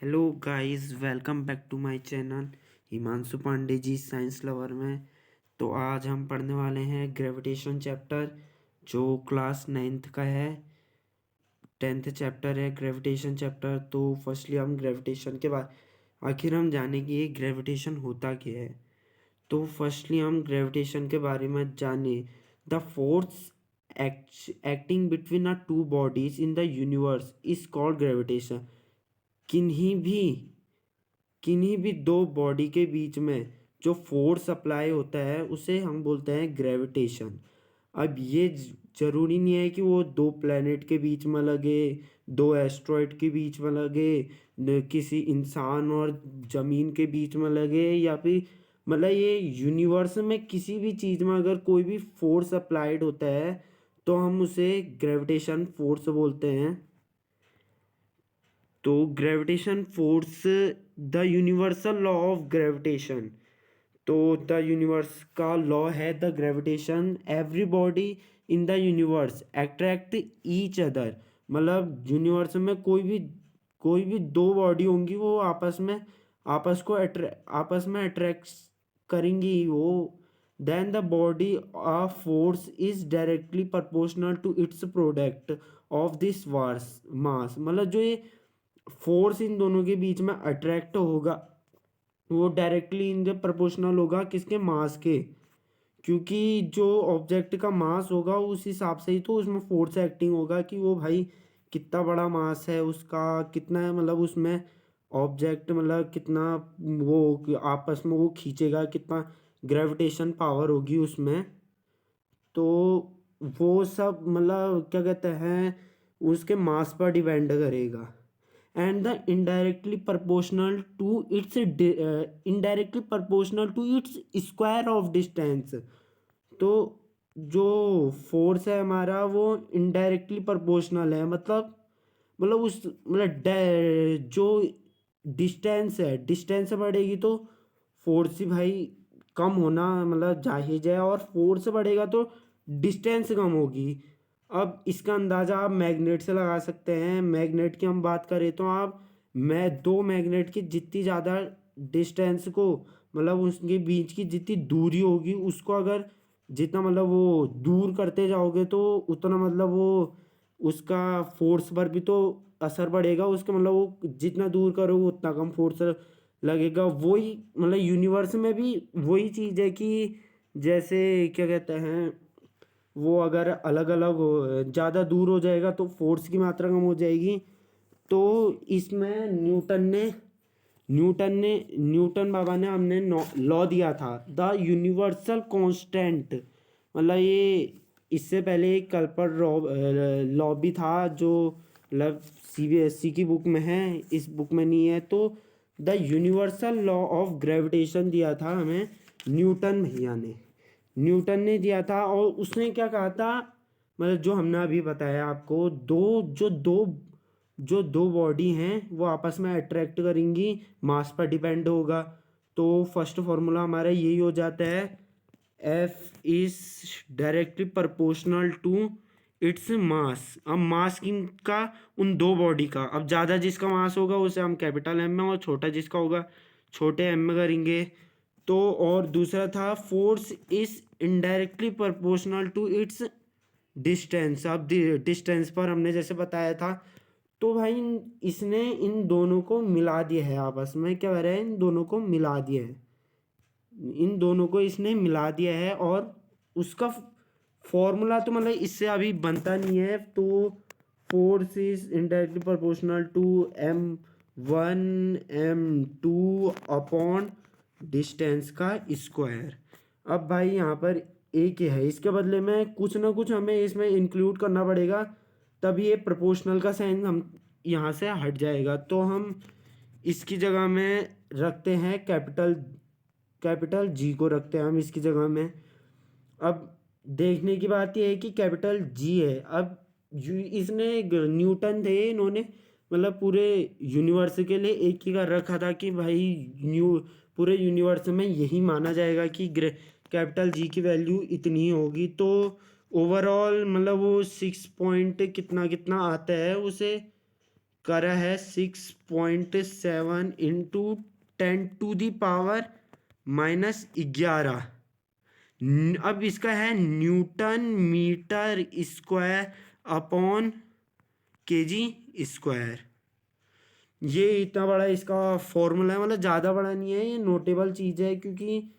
Hello guys, welcome back to my channel Himanshu Pandey ji science lover में। तो आज हम पढ़ने वाले हैं ग्रेविटेशन चैप्टर, जो क्लास 9th का है। 10th चैप्टर है ग्रेविटेशन चैप्टर। तो फर्स्टली हम ग्रेविटेशन के बाद आखिर हम जानेंगे ग्रेविटेशन होता क्या है। तो फर्स्टली हम ग्रेविटेशन के बारे में जाने। The force acting between a two bodies in the universe is called gravitation. किन्हीं भी किन्हीं भी दो बॉडी के बीच में जो फोर्स अप्लाई होता है उसे हम बोलते हैं ग्रेविटेशन। अब ये जरूरी नहीं है कि वो दो प्लेनेट के बीच में लगे, दो एस्ट्रॉयड के बीच में लगे, किसी इंसान और जमीन के बीच में लगे, या फिर मतलब ये यूनिवर्स में किसी भी चीज़ में अगर कोई भी फोर्स अप्लाइड होता है तो हम उसे ग्रेविटेशन फोर्स बोलते हैं। तो gravitation force, the universal law of gravitation. तो द यूनिवर्स का लॉ है the gravitation. Every body in the universe attract each other. मतलब यूनिवर्स में कोई भी दो बॉडी होंगी, वो आपस में अट्रैक्ट करेंगी वो। Then the body of force is directly proportional to its product of this वार्स मास। मतलब जो ये फोर्स इन दोनों के बीच में अट्रैक्ट होगा वो डायरेक्टली इन द प्रोपोर्शनल होगा किसके, मास के। क्योंकि जो ऑब्जेक्ट का मास होगा उस हिसाब से ही तो उसमें फोर्स एक्टिंग होगा कि वो भाई कितना बड़ा मास है उसका, कितना है, मतलब उसमें ऑब्जेक्ट मतलब कितना वो आपस में वो खींचेगा, कितना ग्रेविटेशन पावर होगी उसमें। तो वो सब मतलब क्या कहते हैं, उसके मास पर डिपेंड करेगा। And the indirectly proportional to its square of distance. तो जो फोर्स है हमारा वो इनडायरेक्टली प्रोपोर्शनल है, मतलब जो डिस्टेंस है, डिस्टेंस बढ़ेगी तो फोर्स ही भाई कम होना मतलब जाहिर है, और फोर्स बढ़ेगा तो डिस्टेंस कम होगी। अब इसका अंदाज़ा आप मैग्नेट से लगा सकते हैं। मैग्नेट की हम बात करें तो आप मैं दो मैग्नेट की जितनी ज़्यादा डिस्टेंस को, मतलब उसके बीच की जितनी दूरी होगी उसको अगर जितना मतलब वो दूर करते जाओगे तो उतना मतलब वो उसका फोर्स पर भी तो असर पड़ेगा उसका, मतलब वो जितना दूर करोगे उतना कम फोर्स लगेगा। वही मतलब यूनिवर्स में भी वही चीज़ है कि जैसे क्या कहते हैं, वो अगर अलग अलग हो, ज़्यादा दूर हो जाएगा तो फोर्स की मात्रा कम हो जाएगी। तो इसमें न्यूटन बाबा ने हमने लॉ दिया था द यूनिवर्सल कांस्टेंट। मतलब ये इससे पहले एक कल्पर लॉ भी था जो मतलब सीबीएसई की बुक में है, इस बुक में नहीं है। तो the universal law of gravitation दिया था हमें न्यूटन भैया ने। न्यूटन ने दिया था और उसने क्या कहा था, मतलब जो हमने अभी बताया आपको, जो दो बॉडी हैं वो आपस में अट्रैक्ट करेंगी, मास पर डिपेंड होगा। तो फर्स्ट फॉर्मूला हमारा यही हो जाता है, F is directly proportional to its mass. अब मास किन का, उन दो बॉडी का। अब ज़्यादा जिसका मास होगा उसे हम कैपिटल एम में, और छोटा जिसका होगा छोटे एम में करेंगे। तो और दूसरा था force is indirectly proportional to its distance. अब डिस्टेंस पर हमने जैसे बताया था। तो भाई इसने इन दोनों को मिला दिया है, आपस में क्या कह रहा है, इन दोनों को मिला दिया है, इन दोनों को इसने मिला दिया है। और उसका फॉर्मूला तो मतलब इससे अभी बनता नहीं है। तो force is indirectly proportional to m1 m2 upon distance का स्क्वायर। अब भाई यहाँ पर एक ही है, इसके बदले में कुछ ना कुछ हमें इसमें इंक्लूड करना पड़ेगा, तभी ये प्रोपोर्शनल का साइन हम यहाँ से हट जाएगा। तो हम इसकी जगह में रखते हैं कैपिटल जी को रखते हैं हम इसकी जगह में। अब देखने की बात यह है कि कैपिटल जी है। अब इसने न्यूटन थे, इन्होंने मतलब पूरे यूनिवर्स के लिए एक ही कर रखा था कि भाई पूरे यूनिवर्स में यही माना जाएगा कि कैपिटल जी की वैल्यू इतनी ही होगी। तो ओवरऑल मतलब वो 6 पॉइंट कितना कितना आता है उसे करा है 6.7 इंटू 10⁻⁻11। अब इसका है newton metre square upon KG square. ये इतना बड़ा इसका फॉर्मूला है, मतलब ज़्यादा बड़ा नहीं है, ये नोटेबल चीज़ है, क्योंकि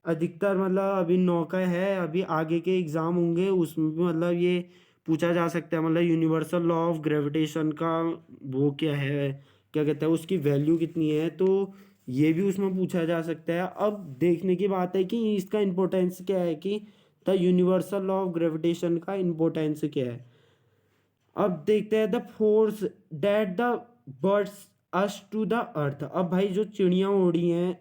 अधिकतर मतलब अभी नौका है, अभी आगे के एग्ज़ाम होंगे उसमें भी मतलब ये पूछा जा सकता है, मतलब यूनिवर्सल लॉ ऑफ ग्रेविटेशन का वो क्या है, क्या कहते हैं, उसकी वैल्यू कितनी है, तो ये भी उसमें पूछा जा सकता है। अब देखने की बात है कि इसका इम्पोर्टेंस क्या है, कि the universal law of gravitation का इम्पोर्टेंस क्या है। अब देखते हैं the force that the binds us to the earth. अब भाई जो चिड़िया उड़ी हैं,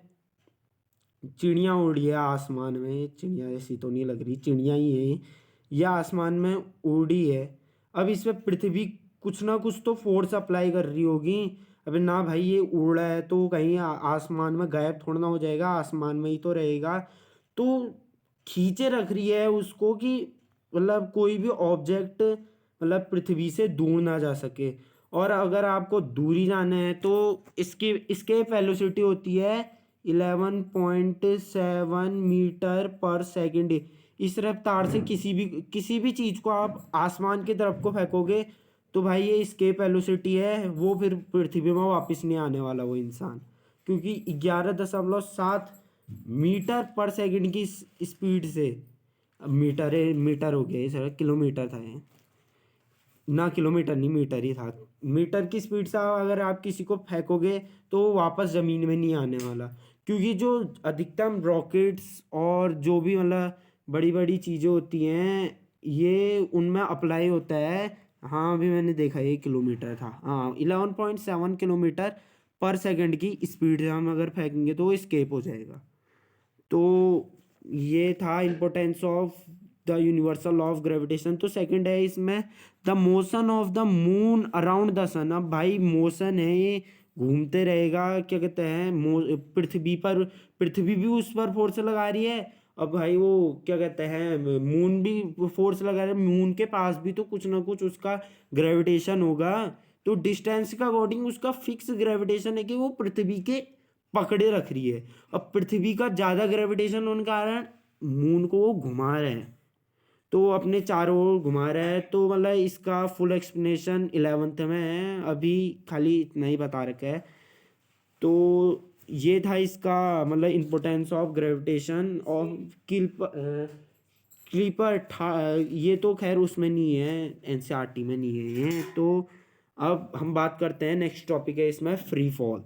चिड़िया उड़ी है आसमान में, चिड़िया ऐसी तो नहीं लग रही, चिड़िया ही है ये आसमान में उड़ी है। अब इसमें पृथ्वी कुछ ना कुछ तो फोर्स अप्लाई कर रही होगी। अबे ना भाई, ये उड़ रहा है तो कहीं आसमान में गायब थोड़ा ना हो जाएगा, आसमान में ही तो रहेगा। तो खींचे रख रही है उसको कि मतलब कोई भी ऑब्जेक्ट मतलब पृथ्वी से दूर ना जा सके। और अगर आपको दूरी जाना है तो इसकी इसके वेलोसिटी होती है 11.7 मीटर पर सेकंड। इस रफ्तार से किसी भी चीज़ को आप आसमान की तरफ को फेंकोगे तो भाई ये escape वेलोसिटी है, वो फिर पृथ्वी में वापस नहीं आने वाला वो इंसान, क्योंकि 11.7 मीटर पर सेकंड की स्पीड से, अब मीटर हो गया ये सर, किलोमीटर था ये, ना किलोमीटर नहीं मीटर ही था, मीटर की स्पीड से अगर आप किसी को फेंकोगे तो वो वापस ज़मीन में नहीं आने वाला। क्योंकि जो अधिकतम रॉकेट्स और जो भी मतलब बड़ी बड़ी चीज़ें होती हैं ये उनमें अप्लाई होता है। हाँ अभी मैंने देखा ये किलोमीटर था, हाँ 11.7 किलोमीटर पर सेकंड की स्पीड से हम अगर फेंकेंगे तो वो स्केप हो जाएगा। तो ये था importance of the universal law of gravitation. तो सेकंड है इसमें the motion of the moon around the sun. अब भाई मोशन है ये, घूमते रहेगा, क्या कहते हैं पृथ्वी पर, पृथ्वी भी उस पर फोर्स लगा रही है। अब भाई वो क्या कहते हैं मून भी फोर्स लगा रहा है, मून के पास भी तो कुछ ना कुछ उसका ग्रेविटेशन होगा। तो डिस्टेंस के अकॉर्डिंग उसका फिक्स ग्रेविटेशन है कि वो पृथ्वी के पकड़े रख रही है। अब पृथ्वी का ज़्यादा ग्रेविटेशन होने के कारण मून को वो घुमा रहे हैं, तो वो अपने चारों ओर घुमा रहा है। तो मतलब इसका फुल एक्सप्लेनेशन 11th में है, अभी खाली इतना ही बता रखा है। तो ये था इसका मतलब importance of gravitation of clipper था। ये तो खैर उसमें नहीं है, एनसीईआरटी में नहीं है ये। तो अब हम बात करते हैं, नेक्स्ट टॉपिक है इसमें free fall.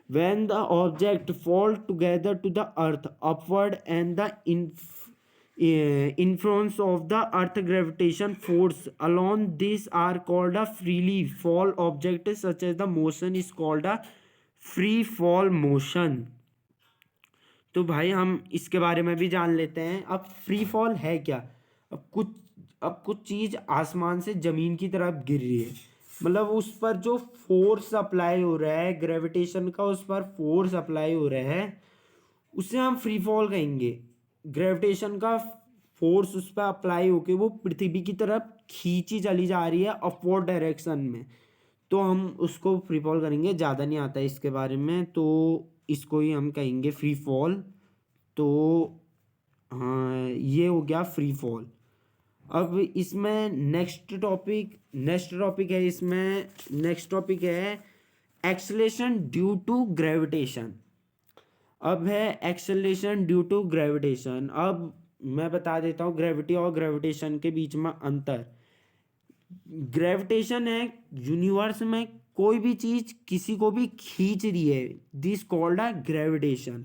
When the object fall together to the earth upward and the influence of the earth gravitation force along this are called a freely fall object, such as the motion is called a free fall motion। तो भाई हम इसके बारे में भी जान लेते हैं। अब फ्री फॉल है क्या। अब कुछ चीज़ आसमान से ज़मीन की तरफ गिर रही है, मतलब उस पर जो फोर्स अप्लाई हो रहा है ग्रेविटेशन का, उस पर फोर्स अप्लाई हो रहा है, उसे हम फ्री फॉल कहेंगे। ग्रेविटेशन का फोर्स उस पर अप्लाई होके वो पृथ्वी की तरफ खींची चली जा रही है अपवर्ड डायरेक्शन में, तो हम उसको फ्री फॉल करेंगे। ज़्यादा नहीं आता है इसके बारे में, तो इसको ही हम कहेंगे फ्री फॉल। तो हाँ ये हो गया फ्री फॉल। अब इसमें नेक्स्ट टॉपिक है, इसमें नेक्स्ट टॉपिक है एक्सेलरेशन ड्यू टू ग्रेविटेशन। अब है एक्सेलरेशन ड्यू टू ग्रेविटेशन। अब मैं बता देता हूँ ग्रेविटी और ग्रेविटेशन के बीच में अंतर। ग्रेविटेशन है यूनिवर्स में कोई भी चीज़ किसी को भी खींच रही है, दिस कॉल्ड अ ग्रेविटेशन।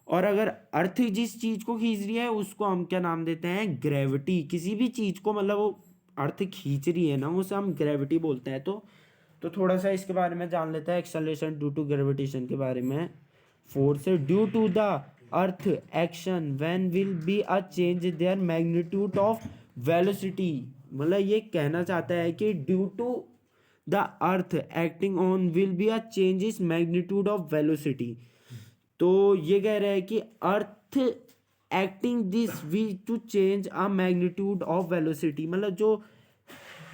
और अगर अर्थ जिस चीज़ को खींच रही है उसको हम क्या नाम देते हैं, ग्रेविटी। किसी भी चीज़ को मतलब वो अर्थ खींच रही है ना, उसे हम ग्रेविटी बोलते हैं। तो थोड़ा सा इसके बारे में जान लेते हैं एक्सेलरेशन ड्यू टू ग्रेविटेशन के बारे में। Force due to the earth action when will be a change there magnitude of velocity. मतलब ये कहना चाहता है कि due to the earth acting on will be a change is magnitude of velocity. तो ये कह रहा है कि earth acting this we to change a magnitude of velocity, मतलब जो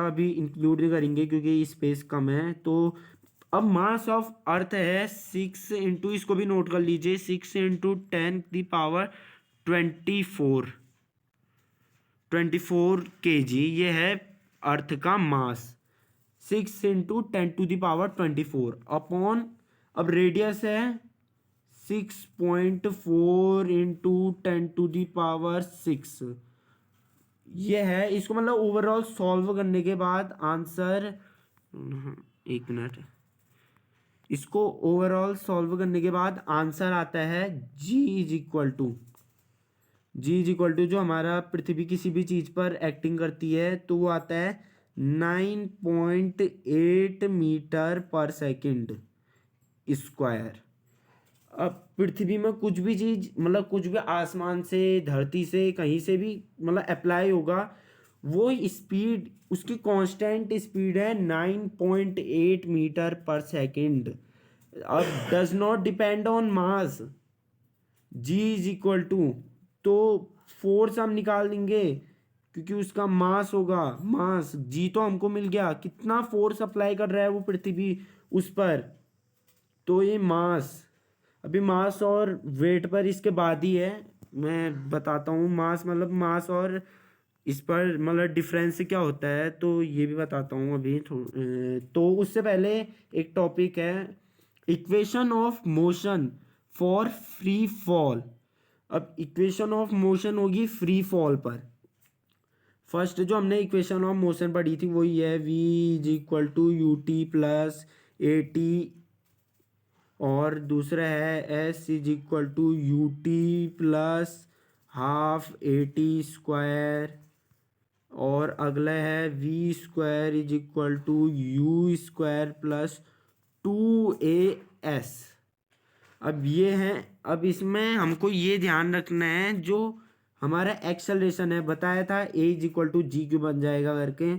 मतलब अभी इंक्लूड नहीं करेंगे क्योंकि स्पेस कम है। तो अब मास ऑफ अर्थ है 6 इंटू, इसको भी नोट कर लीजिए, 6 × 10⁻²4 24 kg, ये है अर्थ का मास। 6 × 10⁻24 अपॉन, अब रेडियस है 6.4 × 10⁻6। ये है, इसको मतलब ओवरऑल सॉल्व करने के बाद आंसर, एक मिनट, इसको ओवरऑल सॉल्व करने के बाद आंसर आता है G इज इक्वल टू जो हमारा पृथ्वी किसी भी चीज़ पर एक्टिंग करती है तो वो आता है 9.8 मीटर पर सेकंड स्क्वायर। अब पृथ्वी में कुछ भी चीज़, मतलब कुछ भी आसमान से, धरती से, कहीं से भी मतलब अप्लाई होगा, वो स्पीड, उसकी कांस्टेंट स्पीड है 9.8 मीटर पर सेकंड। अब does not depend on mass. G is equal to, तो फोर्स हम निकाल देंगे क्योंकि उसका मास होगा, मास G तो हमको मिल गया, कितना फोर्स अप्लाई कर रहा है वो पृथ्वी उस पर, तो ये मास। अभी मास और वेट पर इसके बाद ही है, मैं बताता हूँ मास मतलब मास और इस पर मतलब डिफरेंस क्या होता है, तो ये भी बताता हूँ अभी तो उससे पहले एक टॉपिक है equation of motion for free fall. अब इक्वेशन ऑफ मोशन होगी फ्री फॉल पर। फर्स्ट जो हमने इक्वेशन ऑफ मोशन पढ़ी थी वही है V = ut+at, और दूसरा है S = ut+12 AT², और अगला है V² = u²+2as। अब ये है, अब इसमें हमको ये ध्यान रखना है जो हमारा एक्सेलरेशन है, बताया था A = G क्यों बन जाएगा करके,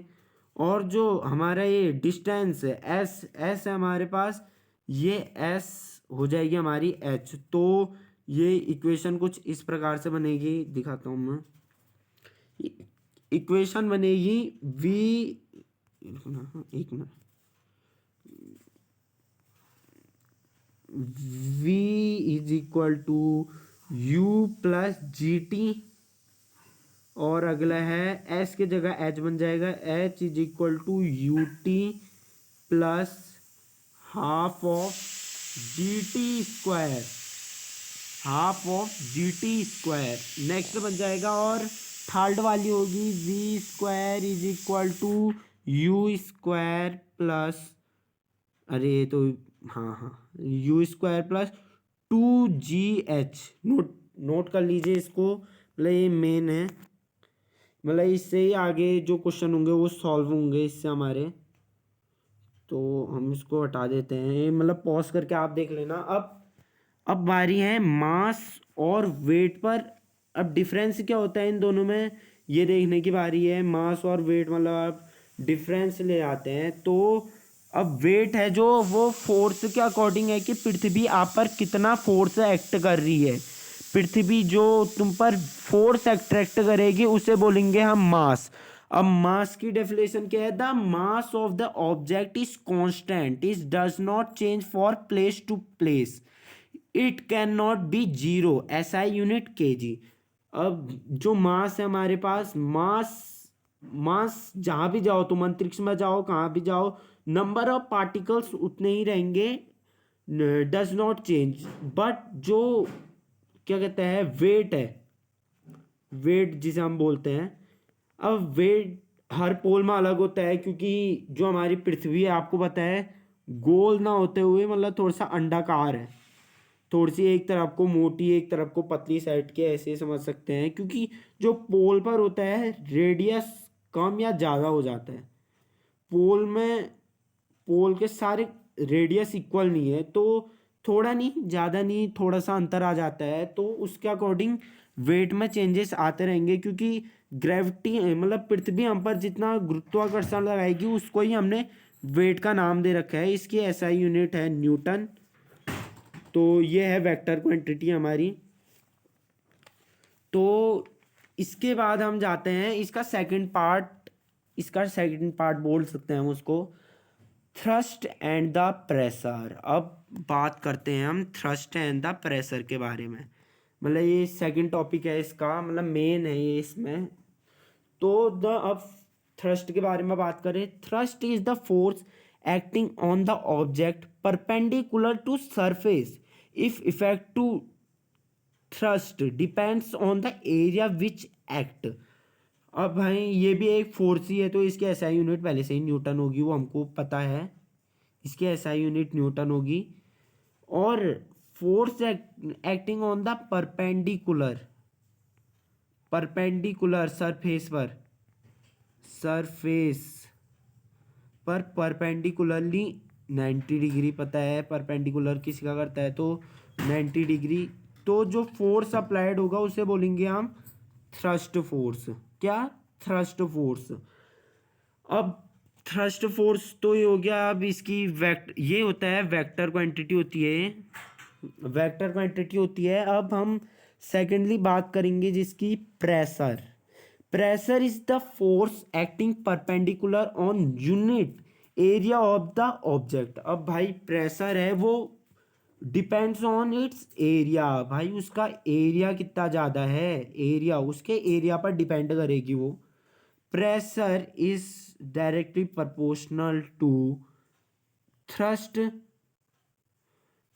और जो हमारा ये डिस्टेंस है एस है हमारे पास, ये एस हो जाएगी हमारी एच। तो ये इक्वेशन कुछ इस प्रकार से बनेगी, दिखाता हूँ मैं। इक्वेशन बनेगी v, एक minute, v is equal to u plus G T, और अगला है s की जगह h बन जाएगा, h is equal to U T plus half of G T square, half of G T square next बन जाएगा। और थर्ड वाली होगी V square is equal to U square plus, अरे ये तो, हाँ हाँ, U square plus two G H, note note कर लीजिए इसको, मतलब ये मेन है, मतलब इससे ही आगे जो क्वेश्चन होंगे वो सॉल्व होंगे इससे हमारे। तो हम इसको हटा देते हैं, मतलब पॉज करके आप देख लेना। अब बारी है मास और वेट पर। अब डिफरेंस क्या होता है इन दोनों में, ये देखने की बारी है। मास और वेट मतलब आप डिफरेंस ले आते हैं। तो अब वेट है जो, वो फोर्स के अकॉर्डिंग है कि पृथ्वी आप पर कितना फोर्स एक्ट कर रही है। पृथ्वी जो तुम पर फोर्स एक्ट करेगी उसे बोलेंगे हम मास। अब मास की डेफिनेशन क्या है, the mass of the object is constant, is does not change for place to place, it can not be zero, SI unit KG. अब जो मास है हमारे पास, मास मास जहाँ भी जाओ तुम, अंतरिक्ष में जाओ कहाँ भी जाओ, नंबर ऑफ पार्टिकल्स उतने ही रहेंगे, डज नॉट चेंज। बट जो क्या कहते हैं वेट है, वेट जिसे हम बोलते हैं, अब वेट हर पोल में अलग होता है, क्योंकि जो हमारी पृथ्वी है आपको पता है गोल ना होते हुए मतलब थोड़ा सा अंडाकार है, थोड़ी सी एक तरफ को मोटी एक तरफ को पतली साइड के, ऐसे समझ सकते हैं। क्योंकि जो पोल पर होता है रेडियस कम या ज़्यादा हो जाता है, पोल में पोल के सारे रेडियस इक्वल नहीं है, तो थोड़ा नहीं ज़्यादा नहीं थोड़ा सा अंतर आ जाता है, तो उसके अकॉर्डिंग वेट में चेंजेस आते रहेंगे। क्योंकि ग्रेविटी मतलब पृथ्वी हम पर जितना गुरुत्वाकर्षण लगाएगी उसको ही हमने वेट का नाम दे रखा है। इसकी एसआई यूनिट है न्यूटन। तो ये है वेक्टर क्वांटिटी हमारी। तो इसके बाद हम जाते हैं इसका सेकंड पार्ट, इसका सेकंड पार्ट बोल सकते हैं हम उसको, थ्रस्ट एंड द प्रेशर। अब बात करते हैं हम थ्रस्ट एंड द प्रेशर के बारे में, मतलब ये सेकंड टॉपिक है इसका, मतलब मेन है ये इसमें। तो द अब थ्रस्ट के बारे में बात करें, thrust is the force acting on the object perpendicular to surface if effect to thrust depends on the area which act. अब भाई ये भी एक फोर्स ही है, तो इसकी एसआई यूनिट पहले से ही न्यूटन होगी, वो हमको पता है, इसकी एसआई यूनिट न्यूटन होगी। और force acting on the perpendicular, perpendicular surface पर, सरफेस पर परपेंडिकुलरली 90 डिग्री, पता है परपेंडिकुलर किसी का करता है तो 90 डिग्री, तो जो फोर्स अप्लाइड होगा उसे बोलेंगे हम थ्रस्ट फोर्स। क्या, थ्रस्ट फोर्स। अब थ्रस्ट फोर्स तो ये हो गया। अब इसकी ये होता है वेक्टर क्वांटिटी होती है, वेक्टर क्वांटिटी होती है। अब हम सेकेंडली बात करेंगे जिसकी pressure. Pressure is the force acting perpendicular on unit area of the object. अब भाई प्रेशर है वो डिपेंड्स ऑन इट्स एरिया, भाई उसका एरिया कितना ज़्यादा है, एरिया उसके एरिया पर डिपेंड करेगी वो। Pressure is directly proportional to thrust,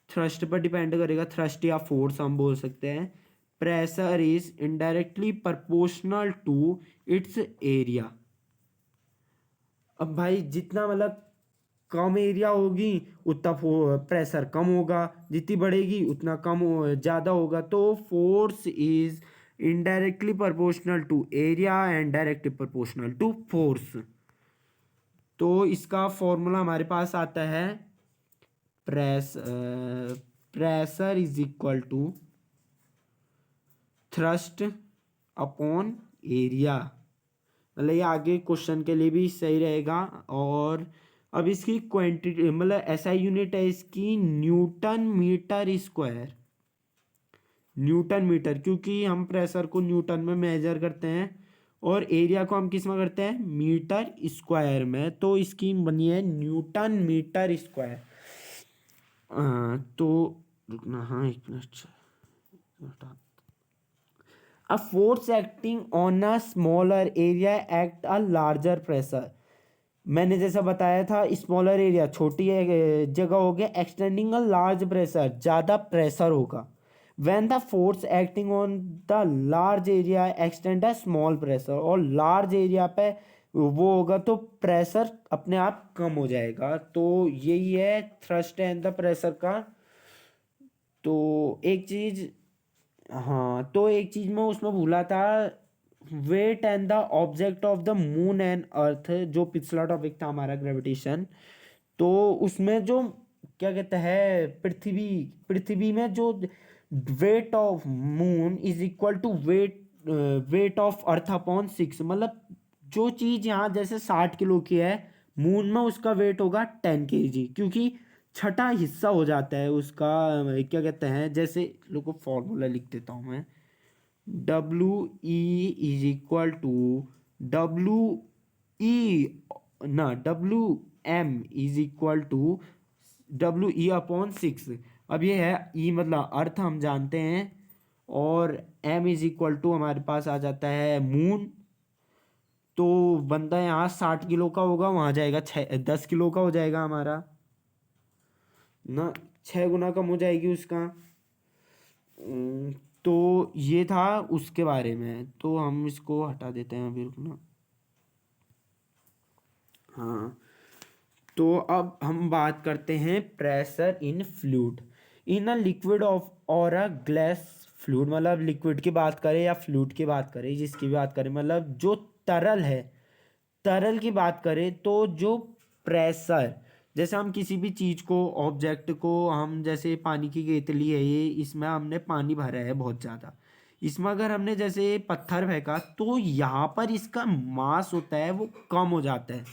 thrust पर डिपेंड करेगा, थ्रस्ट या फोर्स हम बोल सकते हैं। Pressure is indirectly proportional to its area. अब भाई जितना मतलब कम एरिया होगी उतना प्रेशर कम होगा, जितनी बढ़ेगी उतना कम ज़्यादा होगा। तो force is indirectly proportional to area and directly proportional to force. तो इसका फॉर्मूला हमारे पास आता है pressure is equal to thrust upon area, मतलब ये आगे क्वेश्चन के लिए भी सही रहेगा। और अब इसकी क्वांटिटी मतलब एसआई यूनिट है इसकी newton metre square, newton metre, क्योंकि हम प्रेशर को न्यूटन में मेजर करते हैं और एरिया को हम किस में करते हैं, मीटर स्क्वायर में। तो इसकी बनी है न्यूटन मीटर स्क्वायर। तो रुकना, हाँ एक minute. A force acting on a smaller area act a larger pressure। मैंने जैसा बताया था, स्मॉलर एरिया छोटी जगह हो गया, एक्सटेंडिंग अ लार्ज प्रेशर ज़्यादा प्रेशर होगा। When the force acting on the large area extend a small pressure, और लार्ज एरिया पे वो होगा तो प्रेशर अपने आप कम हो जाएगा। तो यही है थ्रस्ट एंड द प्रेशर का। तो एक चीज़, हाँ तो एक चीज़ मैं उसमें भूला था, weight and the object of the moon and earth, जो पिछला टॉपिक था हमारा ग्रेविटेशन। तो उसमें जो क्या कहते हैं, पृथ्वी पृथ्वी में जो weight of moon is equal to weight of earth upon 6, मतलब जो चीज़ यहाँ जैसे 60 किलो की है, मून में उसका वेट होगा 10 kg, क्योंकि छठा हिस्सा हो जाता है उसका। क्या कहते हैं, जैसे लोगों को फॉर्मूला लिख देता हूँ मैं। W E = W E upon 6। अब ये है E मतलब अर्थ हम जानते हैं, और M हमारे पास आ जाता है मून। तो बंदा यहाँ 60 किलो का होगा, वहाँ जाएगा 10 किलो का हो जाएगा हमारा ना, 6 गुना कम हो जाएगी उसका। तो ये था उसके बारे में, तो हम इसको हटा देते हैं अभी, रुकना। हाँ, तो अब हम बात करते हैं pressure in fluid. In a liquid of और अ ग्लास फ्लूइड, मतलब लिक्विड की बात करें या फ्लूइड की बात करें, जिसकी भी बात करें, मतलब जो तरल है, तरल की बात करें तो जो प्रेशर, जैसे हम किसी भी चीज़ को, ऑब्जेक्ट को, हम जैसे पानी की केतली है ये, इसमें हमने पानी भरा है बहुत ज़्यादा, इसमें अगर हमने जैसे पत्थर फेंका तो यहाँ पर इसका मास होता है वो कम हो जाता है।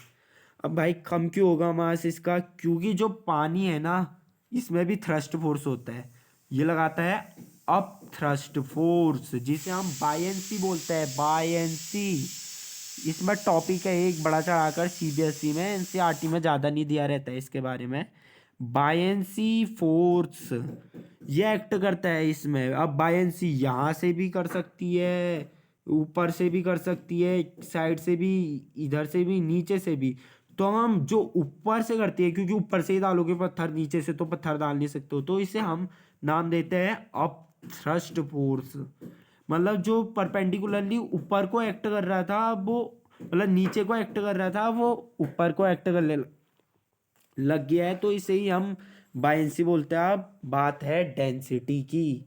अब भाई कम क्यों होगा मास इसका, क्योंकि जो पानी है ना, इसमें भी थ्रस्ट फोर्स होता है, ये लगाता है अप थ्रस्ट फोर्स, जिसे हम बायंसी बोलते हैं, बायंसी। इसमें टॉपिक है एक बड़ा चढ़ाकर, CBSE में, NCERT में ज़्यादा नहीं दिया रहता है इसके बारे में। बायंसी फोर्स ये एक्ट करता है इसमें। अब बायंसी यहाँ से भी कर सकती है, ऊपर से भी कर सकती है, साइड से भी, इधर से भी, नीचे से भी। तो हम जो ऊपर से करती है, क्योंकि ऊपर से ही डालोगे पत्थर, नीचे से तो पत्थर डाल नहीं सकते हो, तो इसे हम नाम देते हैं अप थ्रस्ट फोर्स। मतलब जो परपेंडिकुलरली ऊपर को एक्ट कर रहा था, वो मतलब नीचे को एक्ट कर रहा था, वो ऊपर को एक्ट करने लग गया है, तो इसे ही हम बायंसी बोलते हैं। अब बात है डेंसिटी की।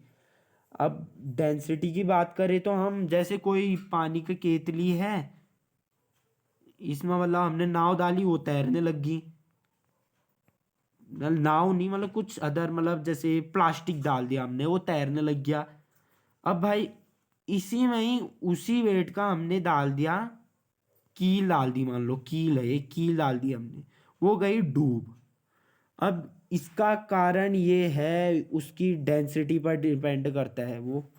अब डेंसिटी की बात करें तो हम जैसे कोई पानी की केतली है, इसमें मतलब हमने नाव डाली, वो तैरने लग गई, मतलब नाव नहीं, मतलब कुछ अदर, मतलब जैसे प्लास्टिक डाल दिया हमने, वो तैरने लग गया। अब भाई इसी में ही उसी वेट का हमने डाल दिया, कील डाल दी, मान लो कील है, एक कील डाल दी हमने, वो गई डूब। अब इसका कारण ये है, उसकी डेंसिटी पर डिपेंड करता है वो।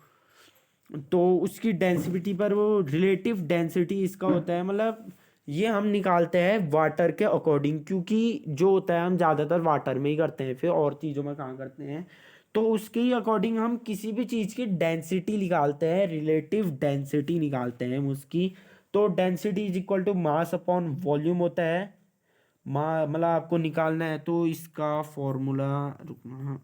तो उसकी डेंसिटी पर, वो रिलेटिव डेंसिटी इसका होता है, मतलब ये हम निकालते हैं वाटर के अकॉर्डिंग, क्योंकि जो होता है हम ज़्यादातर वाटर में ही करते हैं, फिर और चीज़ों में कहाँ करते हैं। तो उसके ही अकॉर्डिंग हम किसी भी चीज़ की डेंसिटी निकालते हैं, रिलेटिव डेंसिटी निकालते हैं हम उसकी। तो density is equal to mass upon volume होता है। मतलब आपको निकालना है तो इसका फॉर्मूला, रुकना,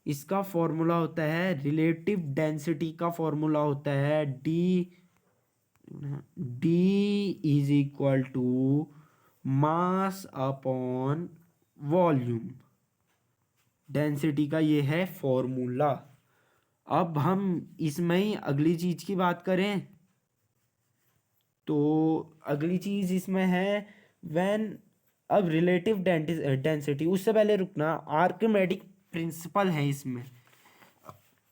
इसका फॉर्मूला होता है, रिलेटिव डेंसिटी का फॉर्मूला होता है D = मास अपॉन वॉल्यूम। डेंसिटी का ये है फॉर्मूला। अब हम इसमें ही अगली चीज की बात करें, तो अगली चीज इसमें है व्हेन, अब रिलेटिव डेंसिटी, उससे पहले रुकना, आर्किमेडिक प्रिंसिपल है इसमें।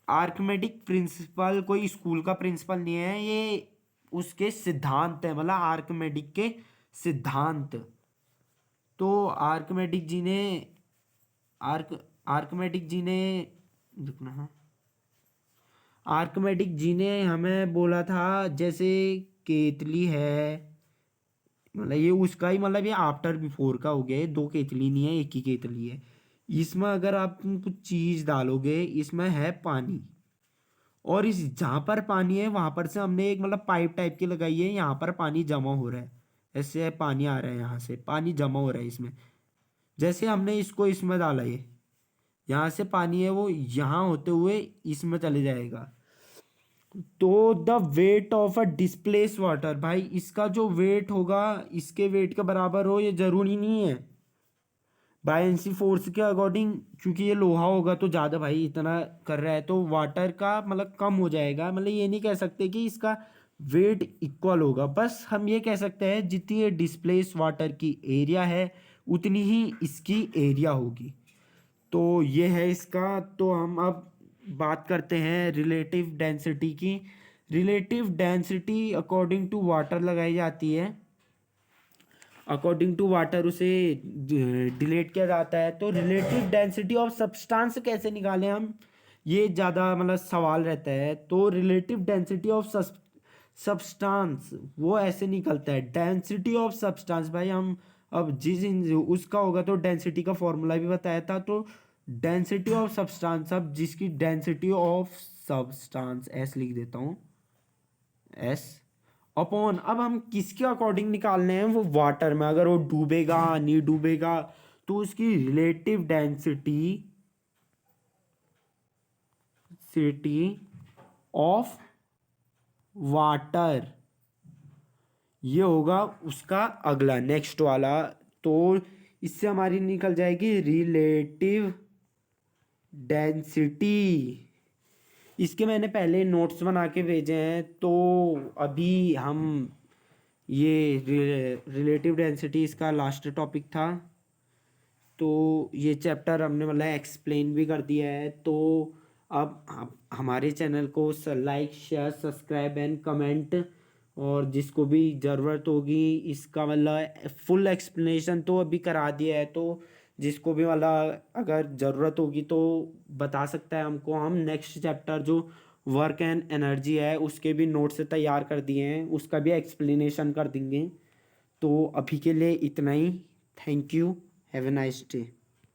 आर्किमेडिक प्रिंसिपल कोई स्कूल का प्रिंसिपल नहीं है, ये उसके सिद्धांत है, मतलब आर्किमेडिक के सिद्धांत। तो आर्किमेडिक जी ने, आर्किमेडिक जी ने रुकना है। आर्कमेडिक जी ने हमें बोला था जैसे केतली है, मतलब ये उसका ही, मतलब ये आफ्टर बिफोर का हो गया, ये दो केतली नहीं है, एक ही केतली है। इसमें अगर आप कुछ चीज़ डालोगे, इसमें है पानी, और इस जहाँ पर पानी है वहाँ पर से हमने एक मतलब पाइप टाइप की लगाई है, यहाँ पर पानी जमा हो रहा है, ऐसे पानी आ रहा है, यहाँ से पानी जमा हो रहा है इसमें। जैसे हमने इसको इसमें डाला, ये यहाँ से पानी है वो यहाँ होते हुए इसमें चले जाएगा। तो the weight of a displace water, भाई इसका जो वेट होगा इसके वेट के बराबर हो ये जरूरी नहीं है बायएंसी फोर्स के अकॉर्डिंग, क्योंकि ये लोहा होगा तो ज़्यादा, भाई इतना कर रहा है तो वाटर का मतलब कम हो जाएगा। मतलब ये नहीं कह सकते कि इसका वेट इक्वल होगा, बस हम ये कह सकते हैं जितनी ये डिस्प्लेस वाटर की एरिया है उतनी ही इसकी एरिया होगी। तो ये है इसका। तो हम अब बात करते हैं रिलेटिव डेंसिटी की। Relative density according to water लगाई जाती है, अकॉर्डिंग टू वाटर उसे डिलेट किया जाता है। तो रिलेटिव डेंसिटी ऑफ सब्सटेंस कैसे निकालें हम, ये ज़्यादा मतलब सवाल रहता है। तो रिलेटिव डेंसिटी ऑफ सब्सटेंस वो ऐसे निकलता है, डेंसिटी ऑफ सब्सटेंस, भाई हम अब उसका होगा तो डेंसिटी का फॉर्मूला भी बताया था। तो डेंसिटी ऑफ सब्सटेंस, अब जिसकी डेंसिटी ऑफ सब्सटेंस एस लिख देता हूँ, एस अपॉन, अब हम किसके अकॉर्डिंग निकालने हैं, वो वाटर में अगर वो डूबेगा नहीं डूबेगा तो उसकी relative density city of water, ये होगा उसका अगला नेक्स्ट वाला। तो इससे हमारी निकल जाएगी रिलेटिव डेंसिटी। इसके मैंने पहले नोट्स बना के भेजे हैं, तो अभी हम ये रिलेटिव डेंसिटी इसका लास्ट टॉपिक था, तो ये चैप्टर हमने मतलब एक्सप्लेन भी कर दिया है। तो अब हमारे चैनल को like share subscribe and comment, और जिसको भी ज़रूरत होगी इसका मतलब फुल एक्सप्लेनेशन तो अभी करा दिया है, तो जिसको भी मतलब अगर ज़रूरत होगी तो बता सकता है हमको। हम नेक्स्ट चैप्टर जो वर्क एंड एनर्जी है उसके भी नोट्स तैयार कर दिए हैं, उसका भी एक्सप्लेनेशन कर देंगे। तो अभी के लिए इतना ही। Thank you, have a nice day.